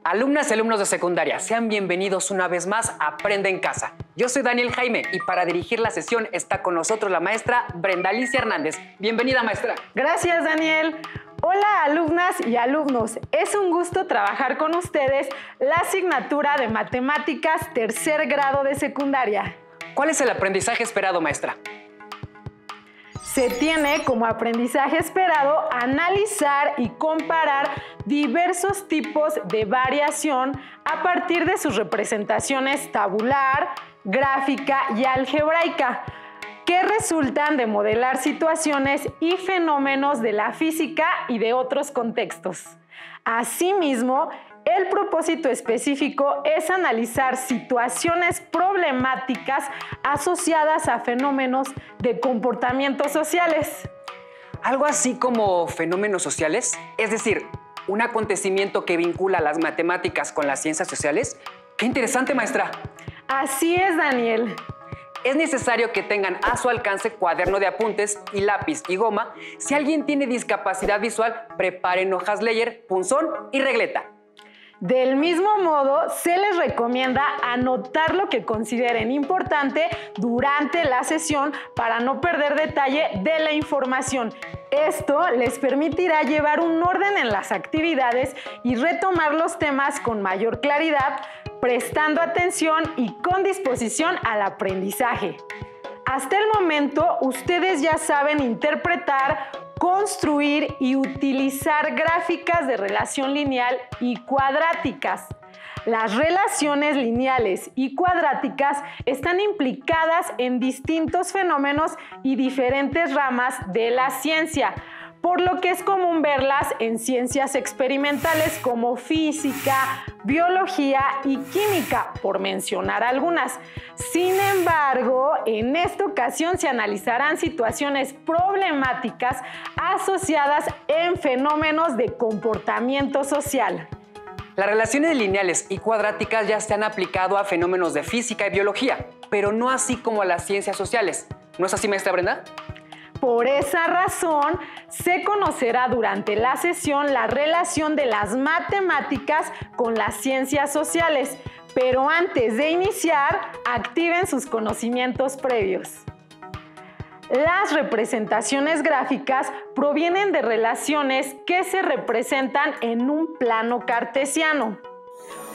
Alumnas y alumnos de secundaria, sean bienvenidos una vez más a Aprende en Casa. Yo soy Daniel Jaime y para dirigir la sesión está con nosotros la maestra Brenda Alicia Hernández. Bienvenida, maestra. Gracias, Daniel. Hola, alumnas y alumnos. Es un gusto trabajar con ustedes la asignatura de Matemáticas tercer grado de secundaria. ¿Cuál es el aprendizaje esperado, maestra? Se tiene como aprendizaje esperado analizar y comparar diversos tipos de variación a partir de sus representaciones tabular, gráfica y algebraica, que resultan de modelar situaciones y fenómenos de la física y de otros contextos. Asimismo, el propósito específico es analizar situaciones problemáticas asociadas a fenómenos de comportamientos sociales. ¿Algo así como fenómenos sociales? Es decir, un acontecimiento que vincula las matemáticas con las ciencias sociales. ¡Qué interesante, maestra! Así es, Daniel. Es necesario que tengan a su alcance cuaderno de apuntes y lápiz y goma. Si alguien tiene discapacidad visual, preparen hojas Leyer, punzón y regleta. Del mismo modo, se les recomienda anotar lo que consideren importante durante la sesión para no perder detalle de la información. Esto les permitirá llevar un orden en las actividades y retomar los temas con mayor claridad, prestando atención y con disposición al aprendizaje. Hasta el momento, ustedes ya saben interpretar, construir y utilizar gráficas de relación lineal y cuadráticas. Las relaciones lineales y cuadráticas están implicadas en distintos fenómenos y diferentes ramas de la ciencia, por lo que es común verlas en ciencias experimentales como física, biología y química, por mencionar algunas. Sin embargo, en esta ocasión se analizarán situaciones problemáticas asociadas en fenómenos de comportamiento social. Las relaciones lineales y cuadráticas ya se han aplicado a fenómenos de física y biología, pero no así como a las ciencias sociales. ¿No es así, maestra Brenda? Por esa razón, se conocerá durante la sesión la relación de las matemáticas con las ciencias sociales, pero antes de iniciar, activen sus conocimientos previos. Las representaciones gráficas provienen de relaciones que se representan en un plano cartesiano.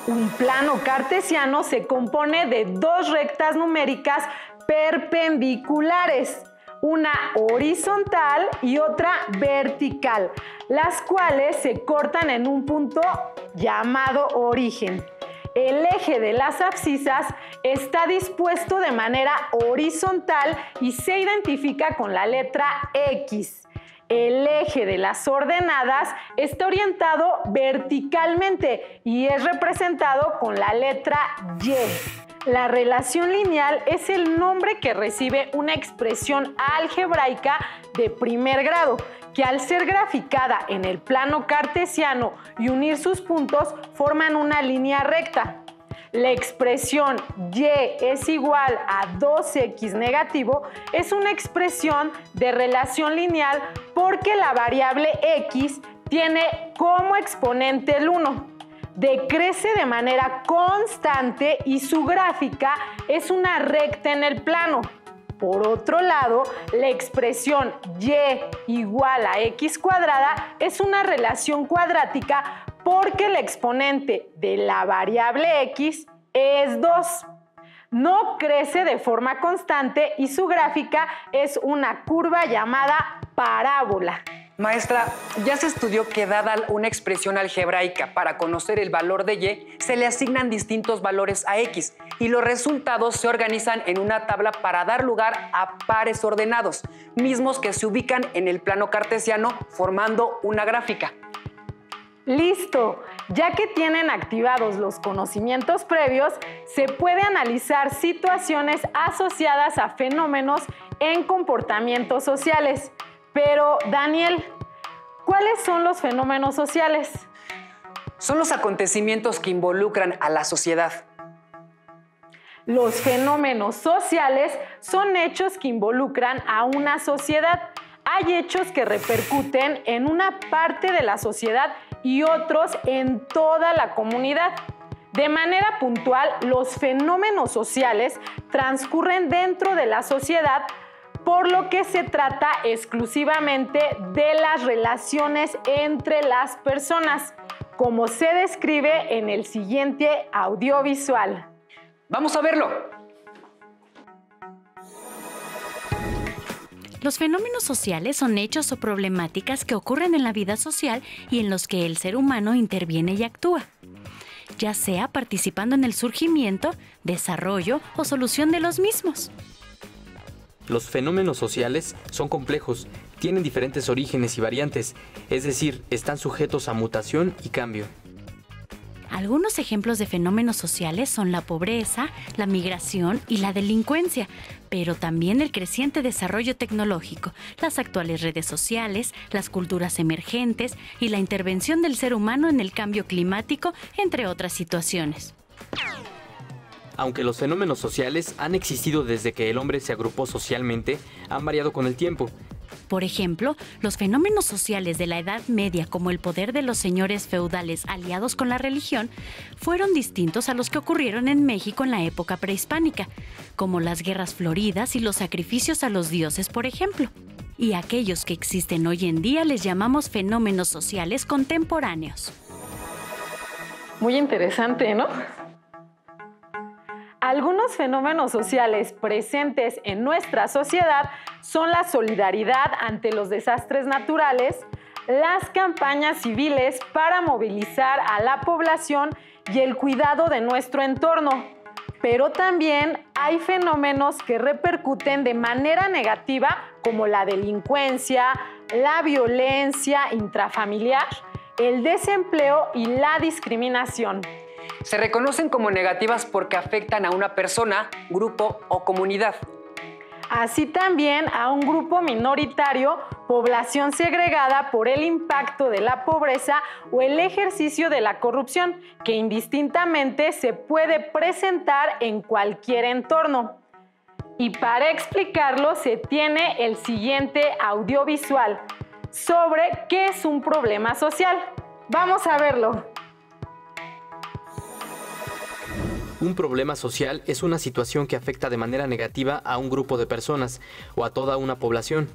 Un plano cartesiano se compone de dos rectas numéricas perpendiculares, una horizontal y otra vertical, las cuales se cortan en un punto llamado origen. El eje de las abscisas está dispuesto de manera horizontal y se identifica con la letra X. El eje de las ordenadas está orientado verticalmente y es representado con la letra Y. La relación lineal es el nombre que recibe una expresión algebraica de primer grado, que al ser graficada en el plano cartesiano y unir sus puntos forman una línea recta. La expresión y es igual a 2x negativo es una expresión de relación lineal porque la variable x tiene como exponente el 1. Decrece de manera constante y su gráfica es una recta en el plano. Por otro lado, la expresión y igual a x cuadrada es una relación cuadrática porque el exponente de la variable x es 2. No crece de forma constante y su gráfica es una curva llamada parábola. Maestra, ya se estudió que dada una expresión algebraica para conocer el valor de y, se le asignan distintos valores a x y los resultados se organizan en una tabla para dar lugar a pares ordenados, mismos que se ubican en el plano cartesiano formando una gráfica. ¡Listo! Ya que tienen activados los conocimientos previos, se puede analizar situaciones asociadas a fenómenos en comportamientos sociales. Pero, Daniel, ¿cuáles son los fenómenos sociales? Son los acontecimientos que involucran a la sociedad. Los fenómenos sociales son hechos que involucran a una sociedad. Hay hechos que repercuten en una parte de la sociedad y otros en toda la comunidad. De manera puntual, los fenómenos sociales transcurren dentro de la sociedad, por lo que se trata exclusivamente de las relaciones entre las personas, como se describe en el siguiente audiovisual. ¡Vamos a verlo! Los fenómenos sociales son hechos o problemáticas que ocurren en la vida social y en los que el ser humano interviene y actúa, ya sea participando en el surgimiento, desarrollo o solución de los mismos. Los fenómenos sociales son complejos, tienen diferentes orígenes y variantes, es decir, están sujetos a mutación y cambio. Algunos ejemplos de fenómenos sociales son la pobreza, la migración y la delincuencia, pero también el creciente desarrollo tecnológico, las actuales redes sociales, las culturas emergentes y la intervención del ser humano en el cambio climático, entre otras situaciones. Aunque los fenómenos sociales han existido desde que el hombre se agrupó socialmente, han variado con el tiempo. Por ejemplo, los fenómenos sociales de la Edad Media, como el poder de los señores feudales aliados con la religión, fueron distintos a los que ocurrieron en México en la época prehispánica, como las guerras floridas y los sacrificios a los dioses, por ejemplo. Y aquellos que existen hoy en día les llamamos fenómenos sociales contemporáneos. Muy interesante, ¿no? Algunos fenómenos sociales presentes en nuestra sociedad son la solidaridad ante los desastres naturales, las campañas civiles para movilizar a la población y el cuidado de nuestro entorno. Pero también hay fenómenos que repercuten de manera negativa, como la delincuencia, la violencia intrafamiliar, el desempleo y la discriminación. Se reconocen como negativas porque afectan a una persona, grupo o comunidad. Así también a un grupo minoritario, población segregada por el impacto de la pobreza o el ejercicio de la corrupción, que indistintamente se puede presentar en cualquier entorno. Y para explicarlo se tiene el siguiente audiovisual sobre qué es un problema social. Vamos a verlo. Un problema social es una situación que afecta de manera negativa a un grupo de personas o a toda una población.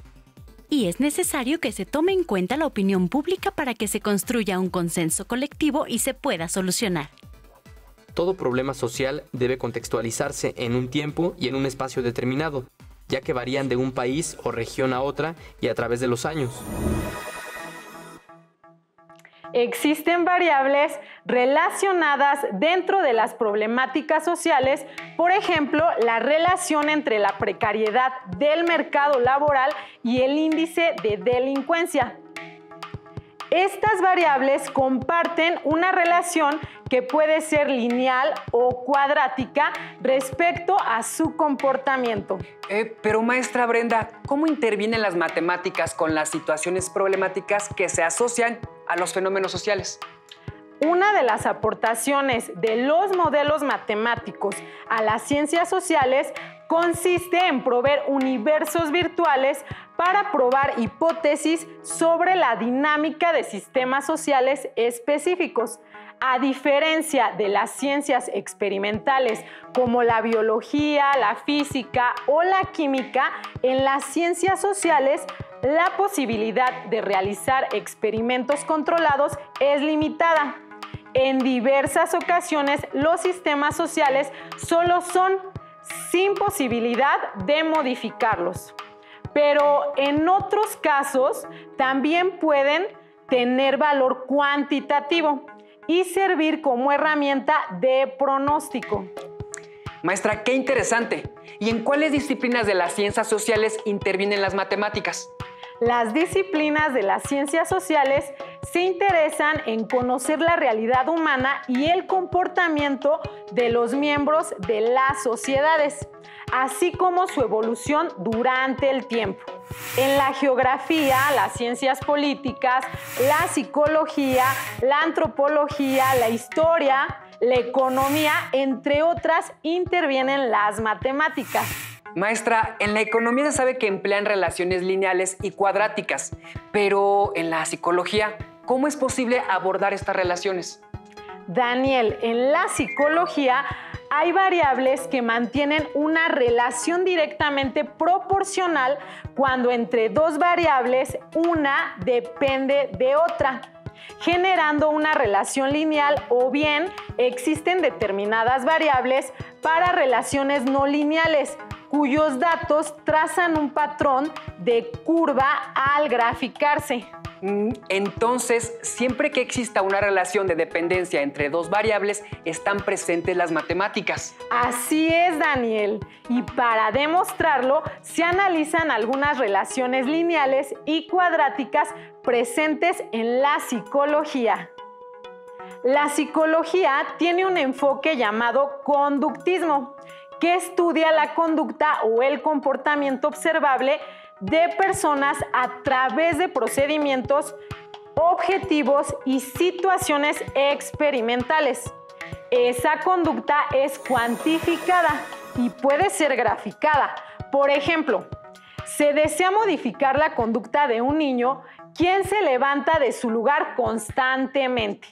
Y es necesario que se tome en cuenta la opinión pública para que se construya un consenso colectivo y se pueda solucionar. Todo problema social debe contextualizarse en un tiempo y en un espacio determinado, ya que varían de un país o región a otra y a través de los años. Existen variables relacionadas dentro de las problemáticas sociales, por ejemplo, la relación entre la precariedad del mercado laboral y el índice de delincuencia. Estas variables comparten una relación que puede ser lineal o cuadrática respecto a su comportamiento. Pero maestra Brenda, ¿cómo intervienen las matemáticas con las situaciones problemáticas que se asocian a los fenómenos sociales? Una de las aportaciones de los modelos matemáticos a las ciencias sociales consiste en proveer universos virtuales para probar hipótesis sobre la dinámica de sistemas sociales específicos. A diferencia de las ciencias experimentales como la biología, la física o la química, en las ciencias sociales la posibilidad de realizar experimentos controlados es limitada. En diversas ocasiones, los sistemas sociales solo son sin posibilidad de modificarlos. Pero en otros casos también pueden tener valor cuantitativo y servir como herramienta de pronóstico. Maestra, qué interesante. ¿Y en cuáles disciplinas de las ciencias sociales intervienen las matemáticas? Las disciplinas de las ciencias sociales se interesan en conocer la realidad humana y el comportamiento de los miembros de las sociedades, así como su evolución durante el tiempo. En la geografía, las ciencias políticas, la psicología, la antropología, la historia, la economía, entre otras, intervienen las matemáticas. Maestra, en la economía se sabe que emplean relaciones lineales y cuadráticas, pero en la psicología, ¿Cómo es posible abordar estas relaciones? Daniel, en la psicología hay variables que mantienen una relación directamente proporcional cuando entre dos variables una depende de otra, generando una relación lineal, o bien existen determinadas variables para relaciones no lineales, cuyos datos trazan un patrón de curva al graficarse. Entonces, siempre que exista una relación de dependencia entre dos variables, están presentes las matemáticas. Así es, Daniel. Y para demostrarlo, se analizan algunas relaciones lineales y cuadráticas presentes en la psicología. La psicología tiene un enfoque llamado conductismo, que estudia la conducta o el comportamiento observable de personas a través de procedimientos objetivos y situaciones experimentales. Esa conducta es cuantificada y puede ser graficada. Por ejemplo, se desea modificar la conducta de un niño quien se levanta de su lugar constantemente,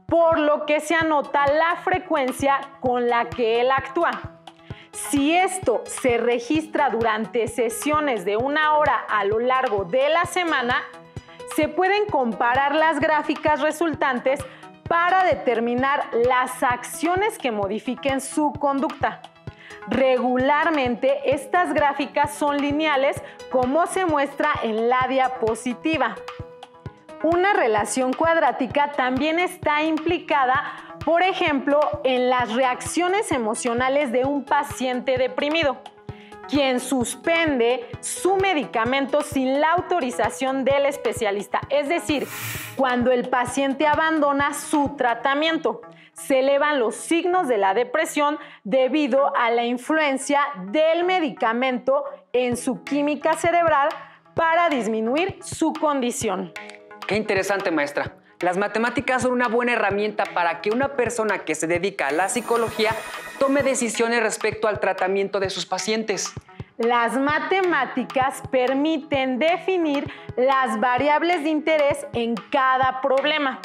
por lo que se anota la frecuencia con la que él actúa. Si esto se registra durante sesiones de 1 hora a lo largo de la semana, se pueden comparar las gráficas resultantes para determinar las acciones que modifiquen su conducta. Regularmente, estas gráficas son lineales, como se muestra en la diapositiva. Una relación cuadrática también está implicada, por ejemplo, en las reacciones emocionales de un paciente deprimido, quien suspende su medicamento sin la autorización del especialista. Es decir, cuando el paciente abandona su tratamiento, se elevan los signos de la depresión debido a la influencia del medicamento en su química cerebral para disminuir su condición. Qué interesante, maestra. Las matemáticas son una buena herramienta para que una persona que se dedica a la psicología tome decisiones respecto al tratamiento de sus pacientes. Las matemáticas permiten definir las variables de interés en cada problema,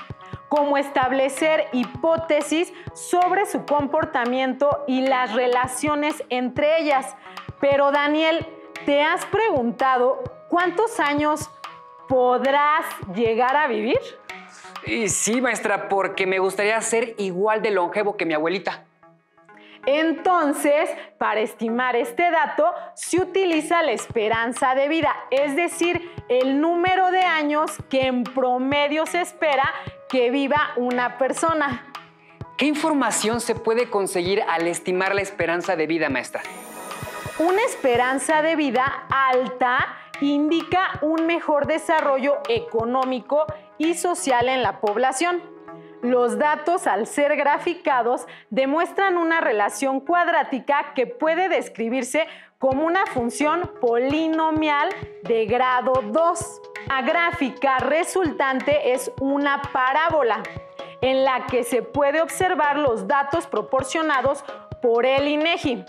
como establecer hipótesis sobre su comportamiento y las relaciones entre ellas. Pero, Daniel, ¿te has preguntado cuántos años podrás llegar a vivir? Sí, maestra, porque me gustaría ser igual de longevo que mi abuelita. Entonces, para estimar este dato, se utiliza la esperanza de vida, es decir, el número de años que en promedio se espera que viva una persona. ¿Qué información se puede conseguir al estimar la esperanza de vida, maestra? Una esperanza de vida alta indica un mejor desarrollo económico y social en la población. Los datos, al ser graficados, demuestran una relación cuadrática que puede describirse como una función polinomial de grado 2. La gráfica resultante es una parábola en la que se puede observar los datos proporcionados por el INEGI.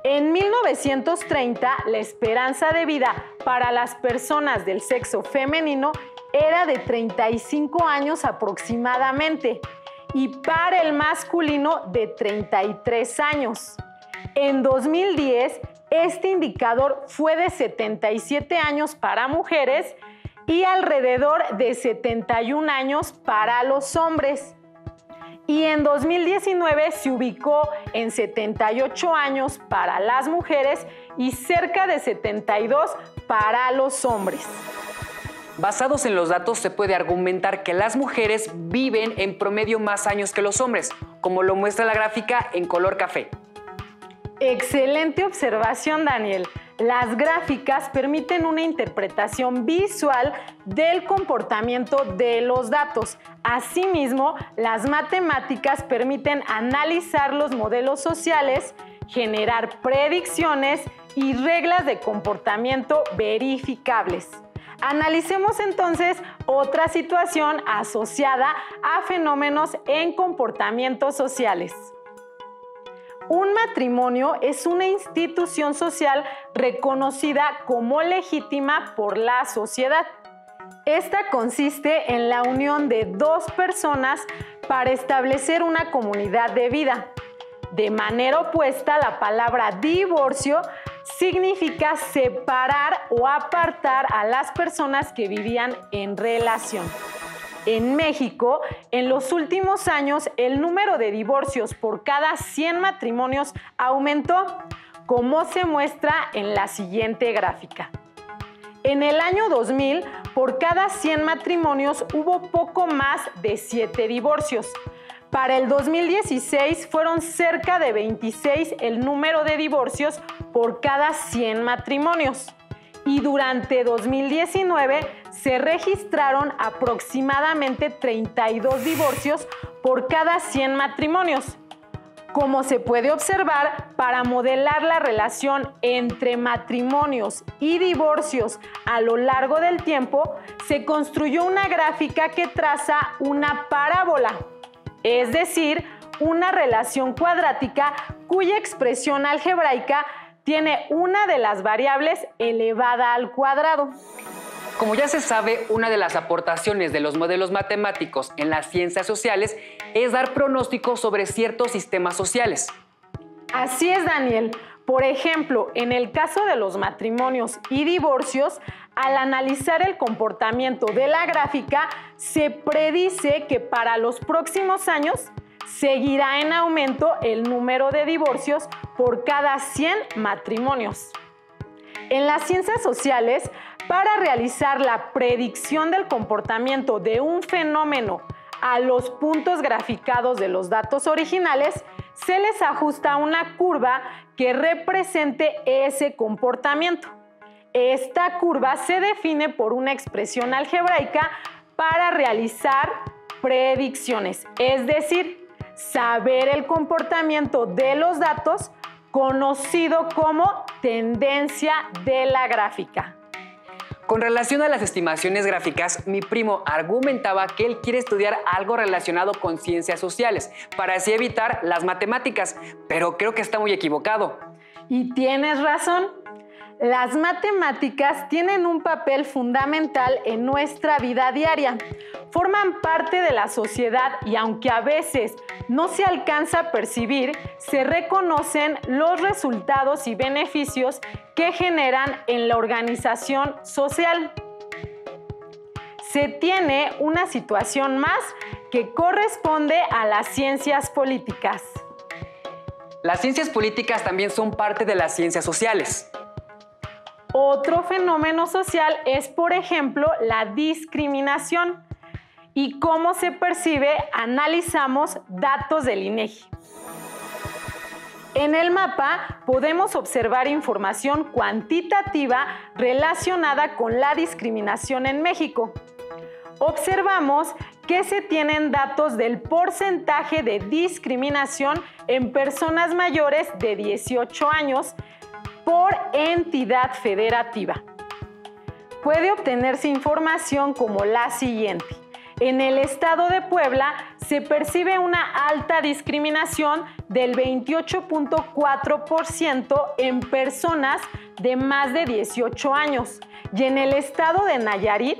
En 1930, la esperanza de vida para las personas del sexo femenino era de 35 años aproximadamente y para el masculino de 33 años. En 2010, este indicador fue de 77 años para mujeres y alrededor de 71 años para los hombres. Y en 2019 se ubicó en 78 años para las mujeres y cerca de 72 para los hombres. Basados en los datos, se puede argumentar que las mujeres viven en promedio más años que los hombres, como lo muestra la gráfica en color café. Excelente observación, Daniel. Las gráficas permiten una interpretación visual del comportamiento de los datos. Asimismo, las matemáticas permiten analizar los modelos sociales, generar predicciones y reglas de comportamiento verificables. Analicemos entonces otra situación asociada a fenómenos en comportamientos sociales. Un matrimonio es una institución social reconocida como legítima por la sociedad. Esta consiste en la unión de dos personas para establecer una comunidad de vida. De manera opuesta, la palabra divorcio significa separar o apartar a las personas que vivían en relación. En México, en los últimos años, el número de divorcios por cada 100 matrimonios aumentó, como se muestra en la siguiente gráfica. En el año 2000, por cada 100 matrimonios hubo poco más de 7 divorcios. Para el 2016 fueron cerca de 26 el número de divorcios por cada 100 matrimonios. Y durante 2019 se registraron aproximadamente 32 divorcios por cada 100 matrimonios. Como se puede observar, para modelar la relación entre matrimonios y divorcios a lo largo del tiempo, se construyó una gráfica que traza una parábola, es decir, una relación cuadrática cuya expresión algebraica tiene una de las variables elevada al cuadrado. Como ya se sabe, una de las aportaciones de los modelos matemáticos en las ciencias sociales es dar pronósticos sobre ciertos sistemas sociales. Así es, Daniel. Por ejemplo, en el caso de los matrimonios y divorcios, al analizar el comportamiento de la gráfica, se predice que para los próximos años seguirá en aumento el número de divorcios por cada 100 matrimonios. En las ciencias sociales, para realizar la predicción del comportamiento de un fenómeno a los puntos graficados de los datos originales, se les ajusta una curva que represente ese comportamiento. Esta curva se define por una expresión algebraica para realizar predicciones, es decir, saber el comportamiento de los datos, conocido como tendencia de la gráfica. Con relación a las estimaciones gráficas, mi primo argumentaba que él quiere estudiar algo relacionado con ciencias sociales para así evitar las matemáticas, pero creo que está muy equivocado. Y tienes razón. Las matemáticas tienen un papel fundamental en nuestra vida diaria. Forman parte de la sociedad y aunque a veces no se alcanza a percibir, se reconocen los resultados y beneficios que generan en la organización social. Se tiene una situación más que corresponde a las ciencias políticas. Las ciencias políticas también son parte de las ciencias sociales. Otro fenómeno social es, por ejemplo, la discriminación. ¿Y cómo se percibe? Analizamos datos del INEGI. En el mapa podemos observar información cuantitativa relacionada con la discriminación en México. Observamos que se tienen datos del porcentaje de discriminación en personas mayores de 18 años por entidad federativa. Puede obtenerse información como la siguiente. En el estado de Puebla se percibe una alta discriminación del 28.4% en personas de más de 18 años y en el estado de Nayarit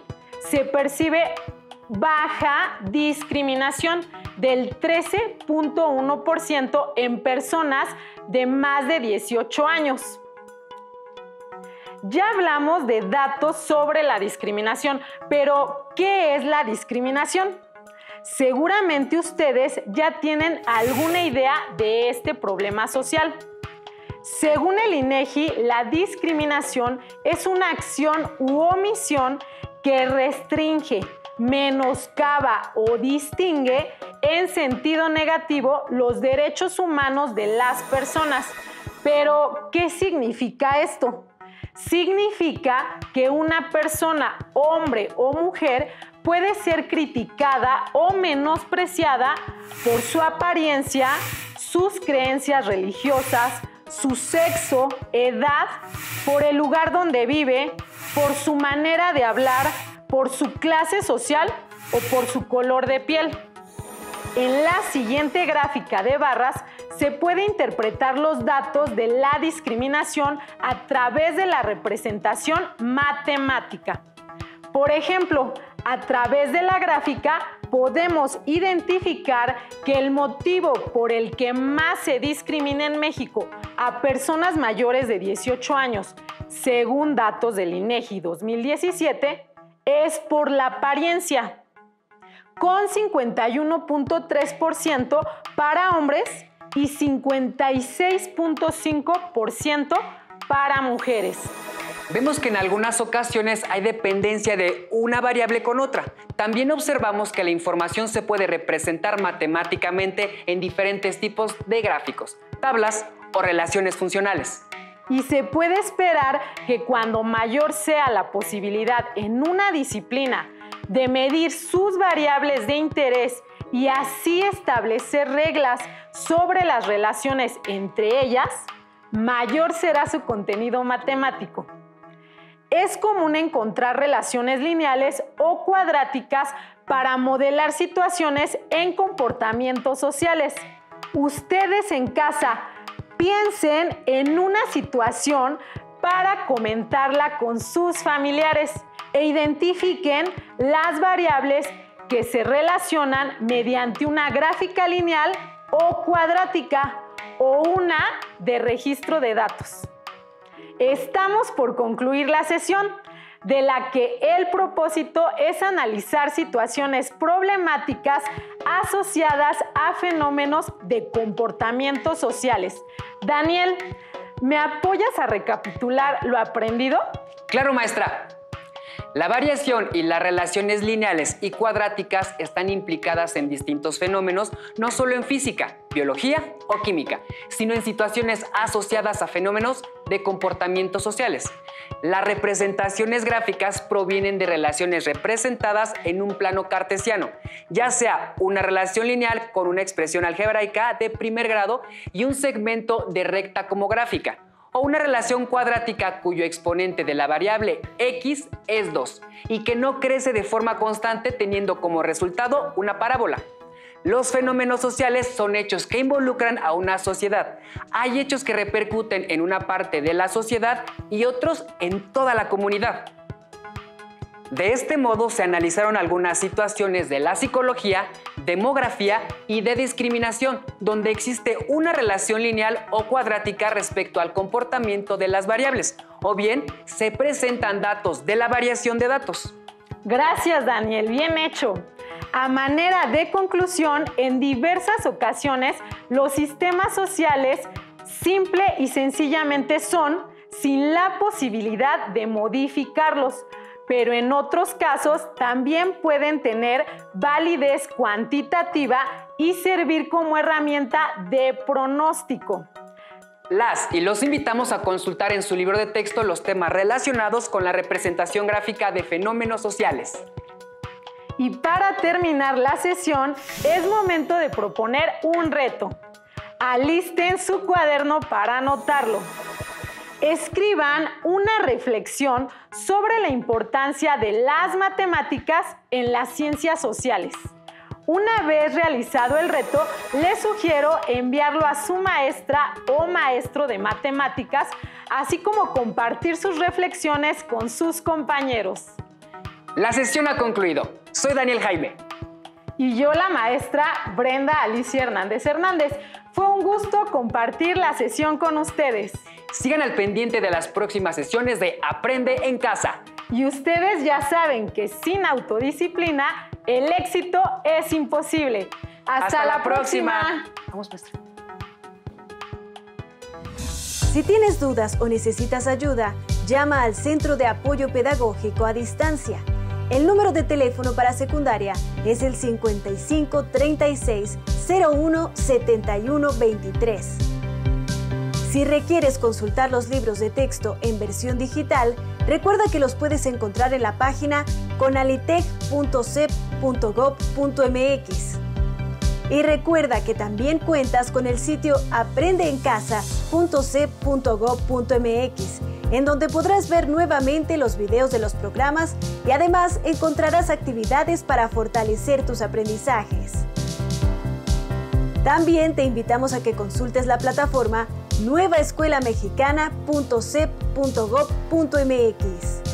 se percibe baja discriminación del 13.1% en personas de más de 18 años. Ya hablamos de datos sobre la discriminación, pero ¿qué es la discriminación? Seguramente ustedes ya tienen alguna idea de este problema social. Según el INEGI, la discriminación es una acción u omisión que restringe, menoscaba o distingue en sentido negativo los derechos humanos de las personas. Pero, ¿qué significa esto? Significa que una persona, hombre o mujer, puede ser criticada o menospreciada por su apariencia, sus creencias religiosas, su sexo, edad, por el lugar donde vive, por su manera de hablar, por su clase social o por su color de piel. En la siguiente gráfica de barras se puede interpretar los datos de la discriminación a través de la representación matemática. Por ejemplo, a través de la gráfica podemos identificar que el motivo por el que más se discrimina en México a personas mayores de 18 años, según datos del INEGI 2017, es por la apariencia, con 51.3% para hombres y 56.5% para mujeres. Vemos que en algunas ocasiones hay dependencia de una variable con otra. También observamos que la información se puede representar matemáticamente en diferentes tipos de gráficos, tablas o relaciones funcionales. Y se puede esperar que cuando mayor sea la posibilidad en una disciplina de medir sus variables de interés y así establecer reglas sobre las relaciones entre ellas, mayor será su contenido matemático. Es común encontrar relaciones lineales o cuadráticas para modelar situaciones en comportamientos sociales. Ustedes en casa piensen en una situación para comentarla con sus familiares e identifiquen las variables que se relacionan mediante una gráfica lineal o cuadrática o una de registro de datos. Estamos por concluir la sesión, de la que el propósito es analizar situaciones problemáticas asociadas a fenómenos de comportamientos sociales. Daniel, ¿me apoyas a recapitular lo aprendido? Claro, maestra. La variación y las relaciones lineales y cuadráticas están implicadas en distintos fenómenos, no solo en física, biología o química, sino en situaciones asociadas a fenómenos de comportamientos sociales. Las representaciones gráficas provienen de relaciones representadas en un plano cartesiano, ya sea una relación lineal con una expresión algebraica de primer grado y un segmento de recta como gráfica, o una relación cuadrática cuyo exponente de la variable x es 2 y que no crece de forma constante teniendo como resultado una parábola. Los fenómenos sociales son hechos que involucran a una sociedad. Hay hechos que repercuten en una parte de la sociedad y otros en toda la comunidad. De este modo se analizaron algunas situaciones de la psicología, demografía y de discriminación, donde existe una relación lineal o cuadrática respecto al comportamiento de las variables, o bien se presentan datos de la variación de datos. Gracias, Daniel, bien hecho. A manera de conclusión, en diversas ocasiones, los sistemas sociales simple y sencillamente son sin la posibilidad de modificarlos, pero en otros casos también pueden tener validez cuantitativa y servir como herramienta de pronóstico. Las y los invitamos a consultar en su libro de texto los temas relacionados con la representación gráfica de fenómenos sociales. Y para terminar la sesión, es momento de proponer un reto. Alisten su cuaderno para anotarlo. Escriban una reflexión sobre la importancia de las matemáticas en las ciencias sociales. Una vez realizado el reto, les sugiero enviarlo a su maestra o maestro de matemáticas, así como compartir sus reflexiones con sus compañeros. La sesión ha concluido. Soy Daniel Jaime. Y yo, la maestra Brenda Alicia Hernández Hernández. Fue un gusto compartir la sesión con ustedes. Sigan al pendiente de las próximas sesiones de Aprende en Casa. Y ustedes ya saben que sin autodisciplina, el éxito es imposible. ¡Hasta la próxima! Vamos, maestra. Si tienes dudas o necesitas ayuda, llama al Centro de Apoyo Pedagógico a Distancia. El número de teléfono para secundaria es el 55 36 01 71 23. Si requieres consultar los libros de texto en versión digital, recuerda que los puedes encontrar en la página conalitec.cep.gov.mx. Y recuerda que también cuentas con el sitio aprendeencasa.cep.gov.mx, en donde podrás ver nuevamente los videos de los programas y además encontrarás actividades para fortalecer tus aprendizajes. También te invitamos a que consultes la plataforma nuevaescuelamexicana.cep.gov.mx.